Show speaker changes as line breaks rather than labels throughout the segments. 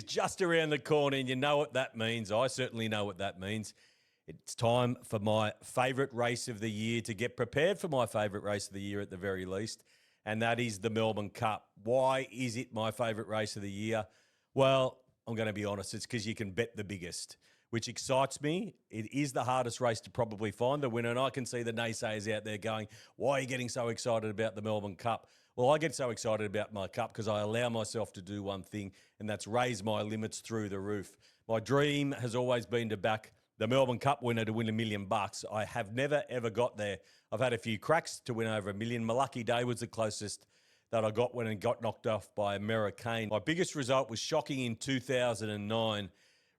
is just around the corner, and you know what that means. I certainly know what that means. It's time for my favourite race of the year, to get prepared for my favourite race of the year at the very least, and that is the Melbourne Cup. Why is it my favourite race of the year? Well, I'm going to be honest, it's because you can bet the biggest, which excites me. It is the hardest race to probably find the winner, and I can see the naysayers out there going, why are you getting so excited about the Melbourne Cup? Well, I get so excited about my cup because I allow myself to do one thing, and that's raise my limits through the roof. My dream has always been to back the Melbourne Cup winner to win $1 million. I have never, ever got there. I've had a few cracks to win over $1 million. My lucky day was the closest that I got when it got knocked off by Americane. My biggest result was shocking in 2009.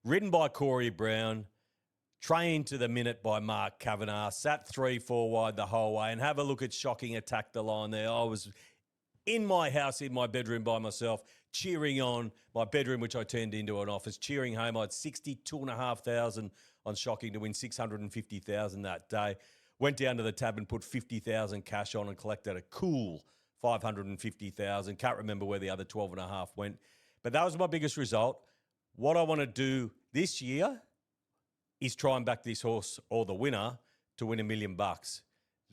Ridden by Corey Brown, trained to the minute by Mark Kavanagh, sat 3-4 wide the whole way, and have a look at Shocking attack the line there. I was in my house, in my bedroom by myself, cheering on my bedroom, which I turned into an office, cheering home. I had 62,500 on Shocking to win 650,000 that day. Went down to the tab and put 50,000 cash on and collected a cool 550,000. Can't remember where the other 12.5 went, but that was my biggest result. What I want to do this year is try and back this horse or the winner to win $1 million.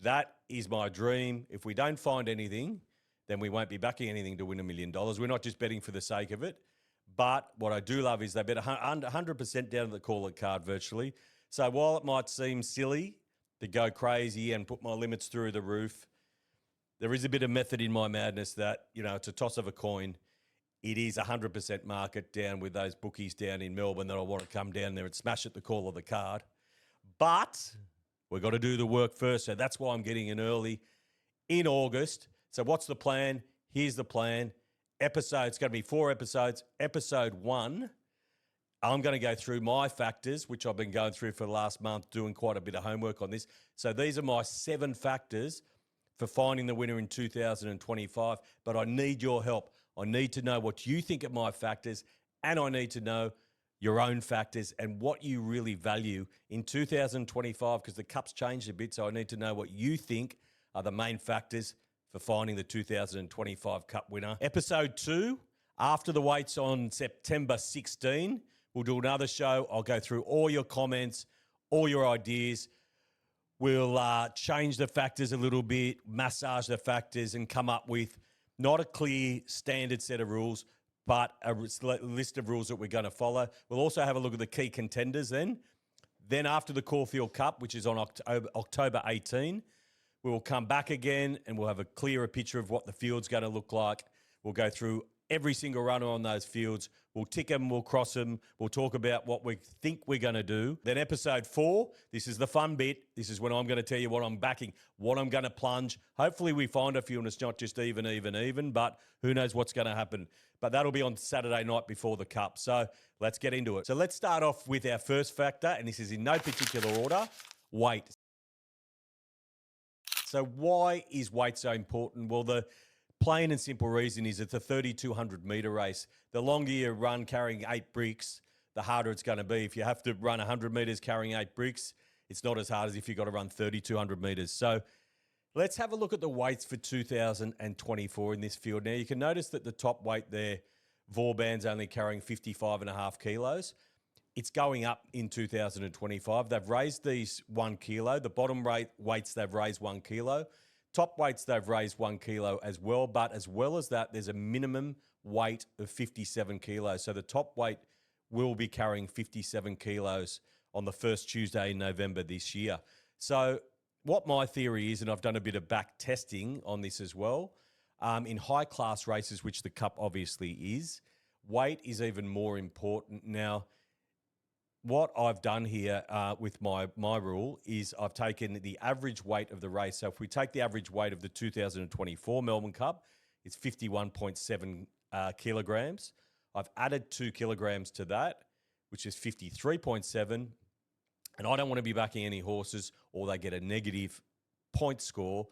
That is my dream. If we don't find anything, then we won't be backing anything to win $1 million. We're not just betting for the sake of it. But what I do love is they bet 100% down to the call-it card virtually. So while it might seem silly to go crazy and put my limits through the roof, there is a bit of method in my madness that, you know, it's a toss of a coin. It is 100% market down with those bookies down in Melbourne that I want to come down there and smash at the call of the card. But we've got to do the work first. So that's why I'm getting in early in August. So what's the plan? Here's the plan. It's going to be 4 episodes. Episode 1, I'm going to go through my factors, which I've been going through for the last month, doing quite a bit of homework on this. So these are my 7 factors for finding the winner in 2025. But I need your help. I need to know what you think of my factors, and I need to know your own factors and what you really value in 2025, because the Cup's changed a bit. So I need to know what you think are the main factors for finding the 2025 Cup winner. Episode 2, after the weights on September 16, we'll do another show. I'll go through all your comments, all your ideas. We'll change the factors a little bit, massage the factors, and come up with not a clear standard set of rules, but a list of rules that we're going to follow. We'll also have a look at the key contenders then. Then after the Caulfield Cup, which is on October 18, we will come back again and we'll have a clearer picture of what the field's going to look like. We'll go through every single runner on those fields. We'll tick them, we'll cross them. We'll talk about what we think we're going to do. Then episode 4, this is the fun bit. This is when I'm going to tell you what I'm backing, what I'm going to plunge. Hopefully we find a few and it's not just even, but who knows what's going to happen. But that'll be on Saturday night before the Cup. So let's get into it. So let's start off with our first factor, and this is in no particular order, weight. So why is weight so important? Well, the plain and simple reason is it's a 3,200 metre race. The longer you run carrying 8 bricks, the harder it's going to be. If you have to run 100 metres carrying 8 bricks, it's not as hard as if you've got to run 3,200 metres. So let's have a look at the weights for 2024 in this field. Now, you can notice that the top weight there, Vauban's only carrying 55.5 kilos. It's going up in 2025. They've raised these 1 kilo. The bottom weights, they've raised 1 kilo. Top weights, they've raised 1 kilo as well. But as well as that, there's a minimum weight of 57 kilos. So the top weight will be carrying 57 kilos on the first Tuesday in November this year. So what my theory is, and I've done a bit of back testing on this as well, in high class races, which the Cup obviously is, weight is even more important. Now, what I've done here with my rule is I've taken the average weight of the race. So if we take the average weight of the 2024 Melbourne Cup, it's 51.7 kilograms. I've added 2 kilograms to that, which is 53.7. And I don't want to be backing any horses or they get a negative point score.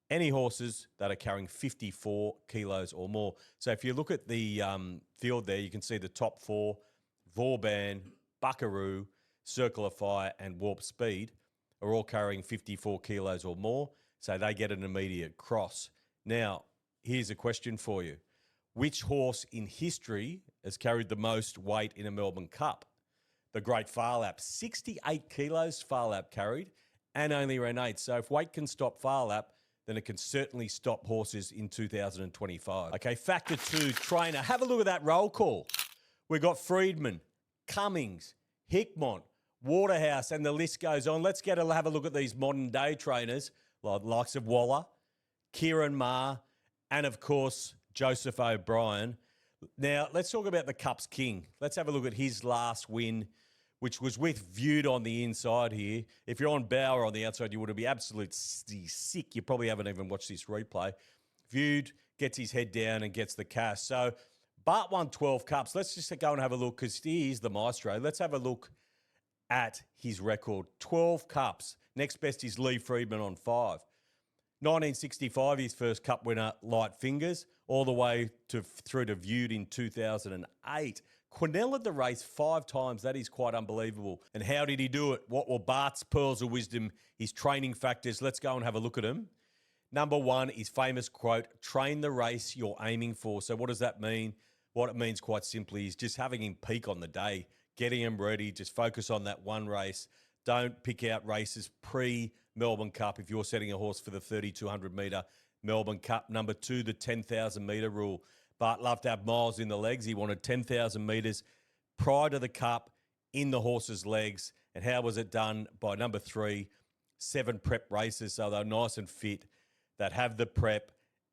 Any horses that are carrying 54 kilos or more. So if you look at the field there, you can see the top 4, Vauban, Buckaroo, Circle of Fire and Warp Speed are all carrying 54 kilos or more, so they get an immediate cross. Now, here's a question for you. which horse in history has carried the most weight in a Melbourne Cup? The Great Far Lap, 68 kilos Far Lap carried and only ran 8. So if weight can stop Far Lap, then it can certainly stop horses in 2025. Okay, factor 2, trainer. Have a look at that roll call. We've got Freedman, Cummings, Hickmont, Waterhouse, and the list goes on. Let's have a look at these modern day trainers, like the likes of Waller, Kieran Maher, and of course, Joseph O'Brien. Now, let's talk about the Cup's King. Let's have a look at his last win, which was with Viewed on the inside here. If you're on Bauer on the outside, you would be absolutely sick. You probably haven't even watched this replay. Viewed gets his head down and gets the cash. So Bart won 12 Cups. Let's just go and have a look because he is the maestro. Let's have a look at his record. 12 Cups. Next best is Lee Freedman on 5. 1965, his first Cup winner, Light Fingers, all the way through to Viewed in 2008. Quinnell led the race 5 times. That is quite unbelievable. And how did he do it? What were Bart's pearls of wisdom, his training factors? Let's go and have a look at them. Number 1, his famous quote, train the race you're aiming for. So what does that mean? What it means quite simply is just having him peak on the day, getting him ready, just focus on that one race. Don't pick out races pre-Melbourne Cup if you're setting a horse for the 3,200 metre Melbourne Cup. Number 2, the 10,000 metre rule. Bart loved to have miles in the legs. He wanted 10,000 metres prior to the Cup in the horse's legs. And how was it done? By number 3, 7 prep races. So they're nice and fit. They'd have the prep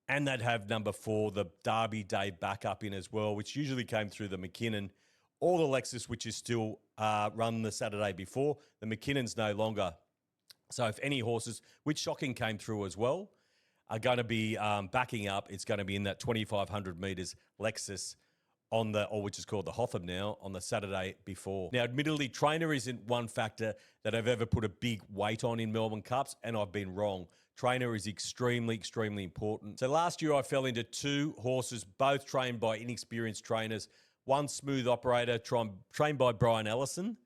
and they'd have number 4, the Derby Day backup in as well, which usually came through the McKinnon or the Lexus, which is still run the Saturday before. The McKinnon's no longer. So if any horses, which Shocking came through as well, are going to be backing up, it's going to be in that 2,500 metres Lexus on the, or which is called the Hotham now, on the Saturday before. Now, admittedly, trainer isn't one factor that I've ever put a big weight on in Melbourne Cups, and I've been wrong. Trainer is extremely, extremely important. So last year I fell into 2 horses, both trained by inexperienced trainers. One smooth operator trained by Brian Ellison,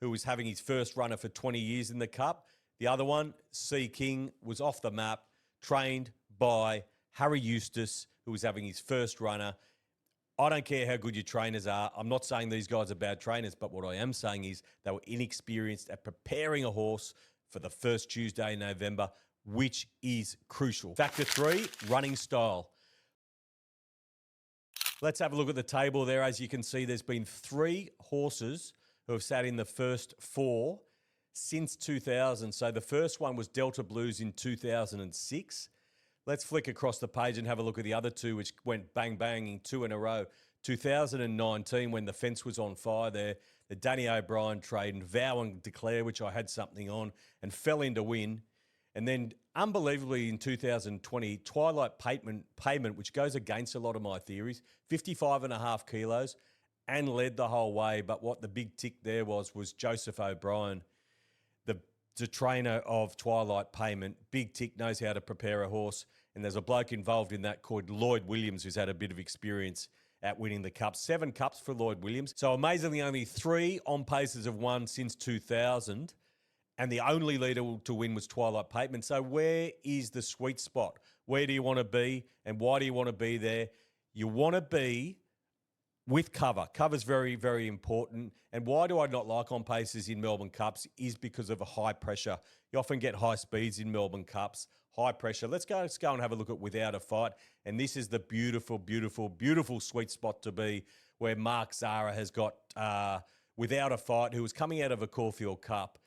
who was having his first runner for 20 years in the Cup. The other one, Sea King, was off the map, trained by Harry Eustace, who was having his first runner. I don't care how good your trainers are. I'm not saying these guys are bad trainers, but what I am saying is they were inexperienced at preparing a horse for the first Tuesday in November, which is crucial. Factor 3, running style. Let's have a look at the table there. As you can see, there's been 3 horses who have sat in the first 4 since 2000. So the first one was Delta Blues in 2006. Let's flick across the page and have a look at the other 2, which went bang, banging 2 in a row. 2019, when the fence was on fire there, the Danny O'Brien trade and Vow and Declare, which I had something on, and fell into win. And then, unbelievably, in 2020, Twilight Payment, which goes against a lot of my theories, 55.5 kilos and led the whole way. But what the big tick there was Joseph O'Brien, the trainer of Twilight Payment. Big tick, knows how to prepare a horse. And there's a bloke involved in that called Lloyd Williams, who's had a bit of experience at winning the Cup. 7 Cups for Lloyd Williams. So amazingly, only 3 on paces have won since 2000. And the only leader to win was Twilight Payment. So where is the sweet spot? Where do you want to be and why do you want to be there? You want to be with cover. Cover's very, very important. And why do I not like on paces in Melbourne Cups is because of a high pressure. You often get high speeds in Melbourne Cups, high pressure. Let's go and have a look at Without a Fight. And this is the beautiful, beautiful, beautiful sweet spot to be, where Mark Zara has got Without a Fight, who was coming out of a Caulfield Cup.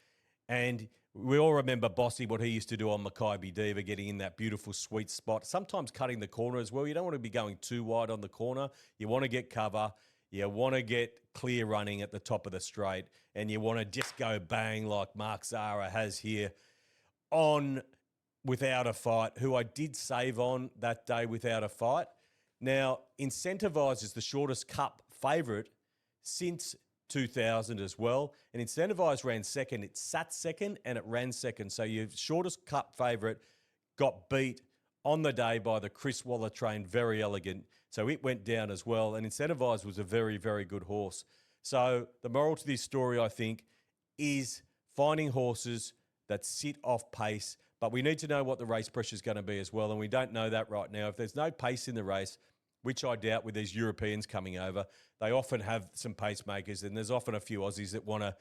And we all remember Bossy, what he used to do on Mackay Diva, getting in that beautiful sweet spot, sometimes cutting the corner as well. You don't want to be going too wide on the corner. You want to get cover. You want to get clear running at the top of the straight. And you want to just go bang like Mark Zara has here on Without a Fight, who I did save on that day Without a Fight. Now, Incentivise is the shortest Cup favourite since 2000 as well. And Incentivise ran second. It sat second and it ran second. So your shortest Cup favourite got beat on the day by the Chris Waller trained Very Elegant. So it went down as well. And Incentivise was a very, very good horse. So the moral to this story, I think, is finding horses that sit off pace. But we need to know what the race pressure is going to be as well. And we don't know that right now. If there's no pace in the race, which I doubt with these Europeans coming over. They often have some pacemakers, and there's often a few Aussies that want to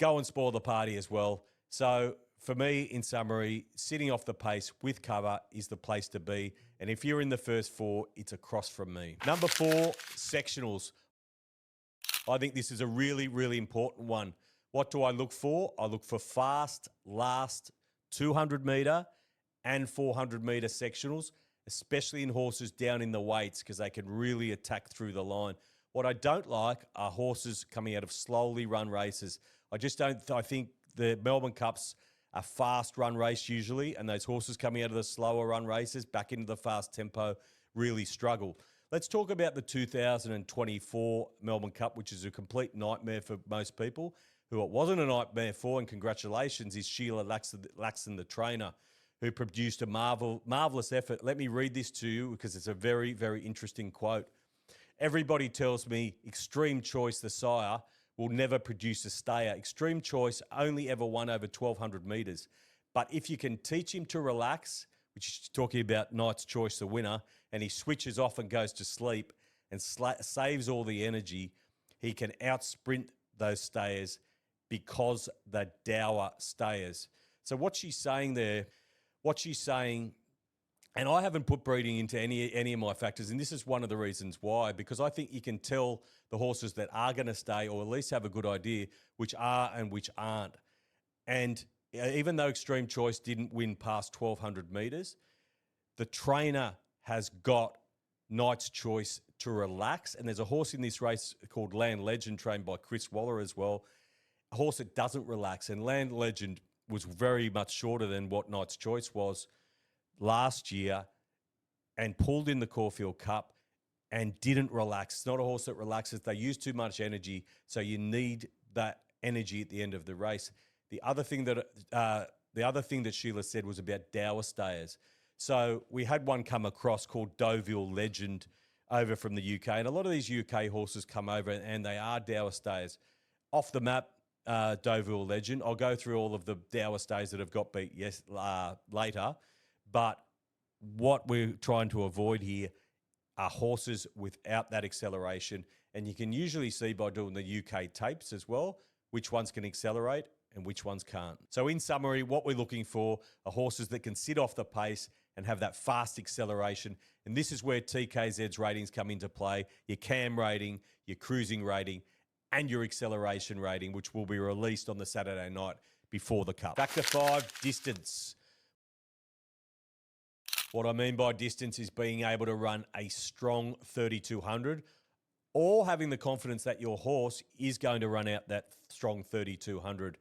go and spoil the party as well. So for me, in summary, sitting off the pace with cover is the place to be. And if you're in the first four, it's a cross from me. Number 4, sectionals. I think this is a really, really important one. What do I look for? I look for fast, last 200 metre and 400 metre sectionals, especially in horses down in the weights because they can really attack through the line. What I don't like are horses coming out of slowly run races. I think the Melbourne Cup's a fast run race usually, and those horses coming out of the slower run races back into the fast tempo really struggle. Let's talk about the 2024 Melbourne Cup, which is a complete nightmare for most people. Who it wasn't a nightmare for, and congratulations, is Sheila Laxton, the trainer, who produced a marvellous effort. Let me read this to you because it's a very, very interesting quote. Everybody tells me Extreme Choice, the sire, will never produce a stayer. Extreme Choice only ever won over 1,200 metres. But if you can teach him to relax, which is talking about Knight's Choice, the winner, and he switches off and goes to sleep and saves all the energy, he can out-sprint those stayers because they're dour stayers. So what she's saying there, and I haven't put breeding into any of my factors, and this is one of the reasons why, because I think you can tell the horses that are going to stay, or at least have a good idea, which are and which aren't. And even though Extreme Choice didn't win past 1,200 metres, the trainer has got Knight's Choice to relax. And there's a horse in this race called Land Legend, trained by Chris Waller as well, a horse that doesn't relax. And Land Legend was very much shorter than what Knight's Choice was last year and pulled in the Caulfield Cup and didn't relax. It's not a horse that relaxes. They use too much energy, so you need that energy at the end of the race. The other thing that Sheila said was about dour stayers. So we had one come across called Deauville Legend over from the UK, and a lot of these UK horses come over and they are dour stayers. Off the map, Deauville Legend. I'll go through all of the dour stays that have got beat later, but what we're trying to avoid here are horses without that acceleration, and you can usually see by doing the UK tapes as well which ones can accelerate and which ones can't. So in summary, what we're looking for are horses that can sit off the pace and have that fast acceleration, and this is where TKZ's ratings come into play, your CAM rating, your cruising rating, and your acceleration rating, which will be released on the Saturday night before the Cup. Factor 5, distance. What I mean by distance is being able to run a strong 3,200 or having the confidence that your horse is going to run out that strong 3,200.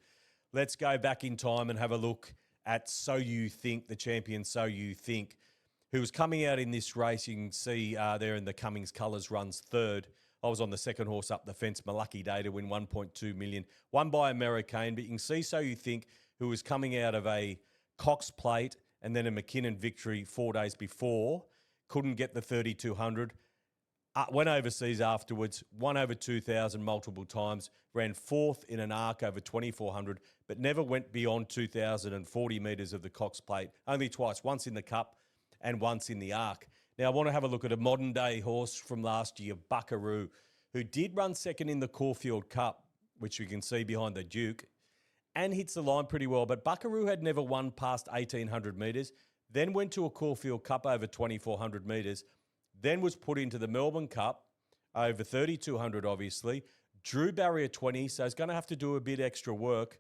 Let's go back in time and have a look at So You Think, the champion So You Think, who was coming out in this race. You can see there in the Cummings colours, runs third. I was on the second horse up the fence, my lucky day to win 1.2 million. Won by American, but you can see So You Think, who was coming out of a Cox Plate and then a McKinnon victory 4 days before, couldn't get the 3,200. Went overseas afterwards, won over 2,000 multiple times, ran fourth in an arc over 2,400, but never went beyond 2,040 metres of the Cox Plate, only twice, once in the Cup and once in the arc. Now, I want to have a look at a modern-day horse from last year, Buckaroo, who did run second in the Caulfield Cup, which you can see behind the Duke, and hits the line pretty well. But Buckaroo had never won past 1,800 metres, then went to a Caulfield Cup over 2,400 metres, then was put into the Melbourne Cup over 3,200, obviously, drew barrier 20, so he's going to have to do a bit extra work.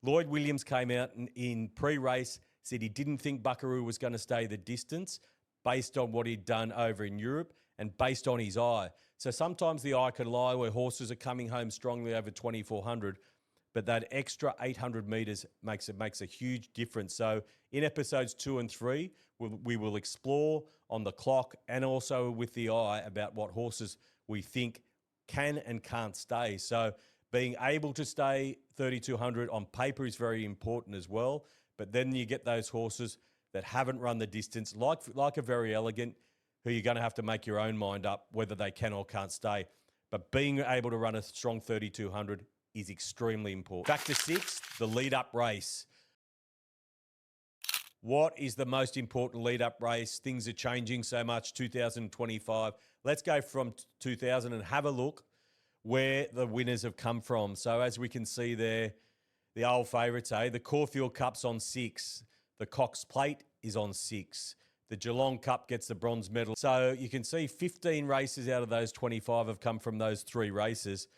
Lloyd Williams came out in pre-race, said he didn't think Buckaroo was going to stay the distance, based on what he'd done over in Europe and based on his eye. So sometimes the eye can lie where horses are coming home strongly over 2,400, but that extra 800 metres makes a huge difference. So in episodes 2 and 3, we will explore on the clock and also with the eye about what horses we think can and can't stay. So being able to stay 3,200 on paper is very important as well, but then you get those horses that haven't run the distance, like a Very Elegant, who you're going to have to make your own mind up whether they can or can't stay. But being able to run a strong 3,200 is extremely important. Factor 6, the lead-up race. What is the most important lead-up race? Things are changing so much, 2025. Let's go from 2000 and have a look where the winners have come from. So as we can see there, the old favourites, the Caulfield Cup's on 6. The Cox Plate is on 6. The Geelong Cup gets the bronze medal. So you can see 15 races out of those 25 have come from those 3 races,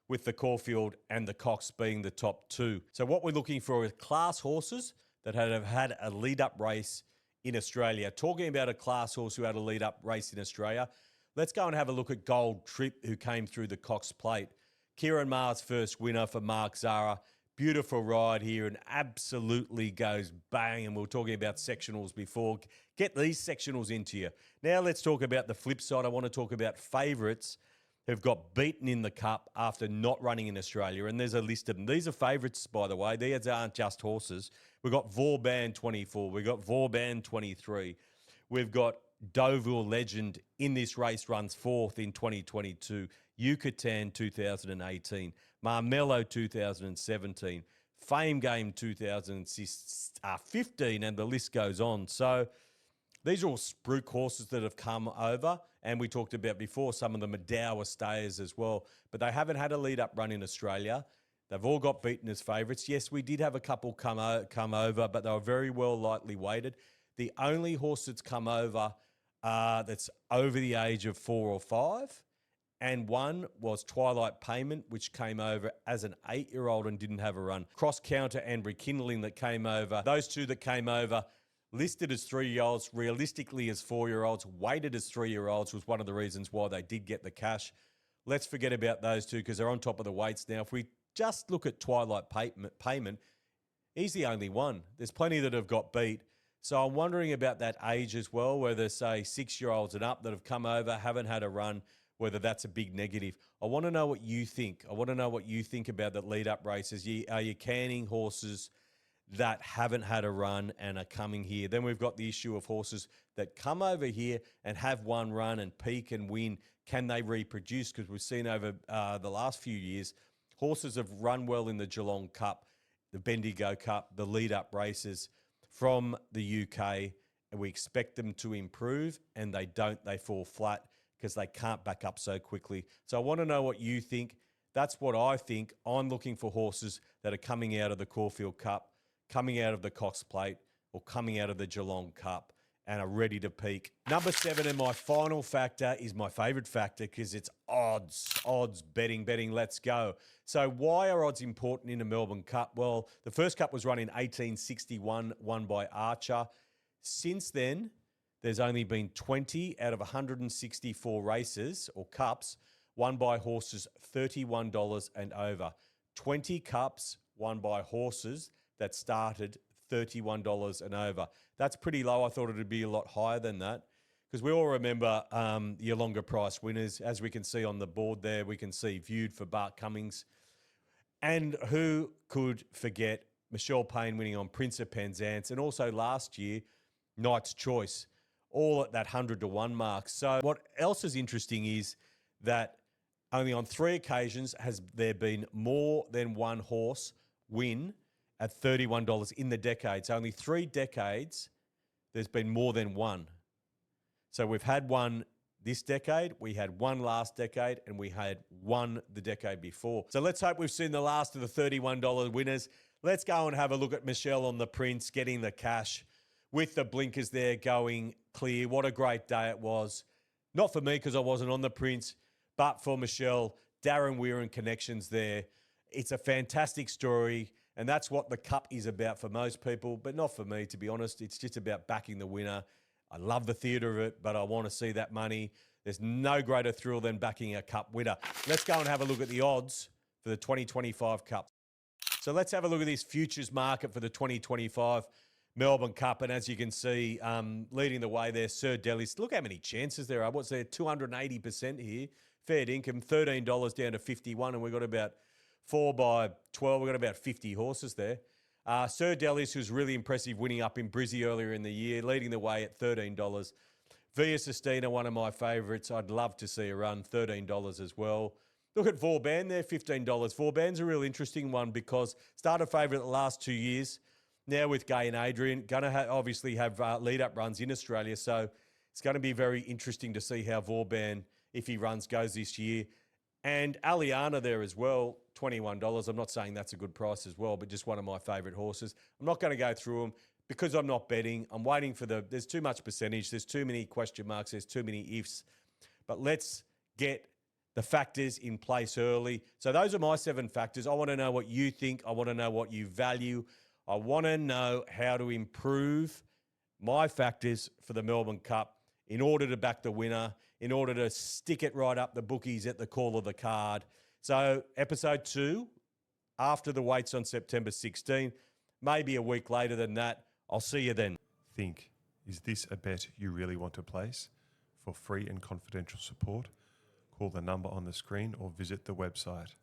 with the Caulfield and the Cox being the top 2. So what we're looking for is class horses that have had a lead-up race in Australia. Talking about a class horse who had a lead-up race in Australia, let's go and have a look at Gold Trip, who came through the Cox Plate. Kieran Maher's first winner for Mark Zara. Beautiful ride here and absolutely goes bang. And we were talking about sectionals before. Get these sectionals into you. Now let's talk about the flip side. I want to talk about favourites who've got beaten in the Cup after not running in Australia. And there's a list of them. These are favourites, by the way. These aren't just horses. We've got Vauban 24. We've got Vauban 23. We've got Deauville Legend in this race runs 4th in 2022. Yucatan 2018. Marmello 2017. Fame Game 2015. And the list goes on. So these are all spruik horses that have come over, and we talked about before some of the Madowa stayers as well, but they haven't had a lead-up run in Australia. They've all got beaten as favourites. Yes, we did have a couple come over, but they were very well lightly weighted. The only horse that's come over that's over the age of 4 or 5, and one was Twilight Payment, which came over as an 8-year-old and didn't have a run. Cross Counter and Rekindling that came over. Those two that came over, listed as 3-year-olds, realistically as 4-year-olds, weighted as 3-year-olds was one of the reasons why they did get the cash. Let's forget about those two because they're on top of the weights now. If we just look at Twilight Payment, he's the only one. There's plenty that have got beat. So I'm wondering about that age as well, whether, say, 6-year-olds and up that have come over, haven't had a run, whether that's a big negative. I want to know what you think. I want to know what you think about the lead-up races. Are you canning horses that haven't had a run and are coming here? Then we've got the issue of horses that come over here and have one run and peak and win. Can they reproduce? Because we've seen over the last few years, horses have run well in the Geelong Cup, the Bendigo Cup, the lead-up races from the UK, and we expect them to improve, and they don't. They fall flat because they can't back up so quickly. So I want to know what you think. That's what I think. I'm looking for horses that are coming out of the Caulfield Cup, coming out of the Cox Plate, or coming out of the Geelong Cup and are ready to peak. Number 7, and my final factor is my favourite factor because it's odds, betting, let's go. So why are odds important in the Melbourne Cup? Well, the first cup was run in 1861, won by Archer. Since then, there's only been 20 out of 164 races or cups won by horses $31 and over. 20 cups won by horses that started $31 and over. That's pretty low. I thought it would be a lot higher than that because we all remember your longer price winners. As we can see on the board there, we can see Viewed for Bart Cummings. And who could forget Michelle Payne winning on Prince of Penzance, and also last year, Knight's Choice, all at that 100 to 1 mark. So what else is interesting is that only on 3 occasions has there been more than one horse win at $31 in the decades. Only 3 decades, there's been more than one. So we've had one this decade, we had one last decade, and we had one the decade before. So let's hope we've seen the last of the $31 winners. Let's go and have a look at Michelle on the Prince, getting the cash with the blinkers there going clear. What a great day it was. Not for me because I wasn't on the Prince, but for Michelle, Darren Weirin connections there. It's a fantastic story, and that's what the Cup is about for most people, but not for me, to be honest. It's just about backing the winner. I love the theatre of it, but I want to see that money. There's no greater thrill than backing a Cup winner. Let's go and have a look at the odds for the 2025 Cup. So let's have a look at this futures market for the 2025 Melbourne Cup. And as you can see, leading the way there, Sir Delis. Look how many chances there are. What's there? 280% here. Fair income, $13 down to 51, and we've got about 4 by 12. We've got about 50 horses there. Sir Delis, who's really impressive, winning up in Brizzy earlier in the year, leading the way at $13. Via Sistina, one of my favourites. I'd love to see a run, $13 as well. Look at Vauban there, $15. Vauban's a real interesting one because started favourite the last 2 years. now with Gay and Adrian, going to obviously have lead-up runs in Australia, so it's going to be very interesting to see how Vauban, if he runs, goes this year. And Aliana there as well, $21. I'm not saying that's a good price as well, but just one of my favourite horses. I'm not going to go through them because I'm not betting. I'm waiting for there's too much percentage. There's too many question marks. There's too many ifs. But let's get the factors in place early. So those are my 7 factors. I want to know what you think. I want to know what you value. I want to know how to improve my factors for the Melbourne Cup in order to back the winner, in order to stick it right up the bookies at the call of the card. So episode 2, after the weights on September 16, maybe a week later than that. I'll see you then.
Think, is this a bet you really want to place? For free and confidential support, call the number on the screen or visit the website.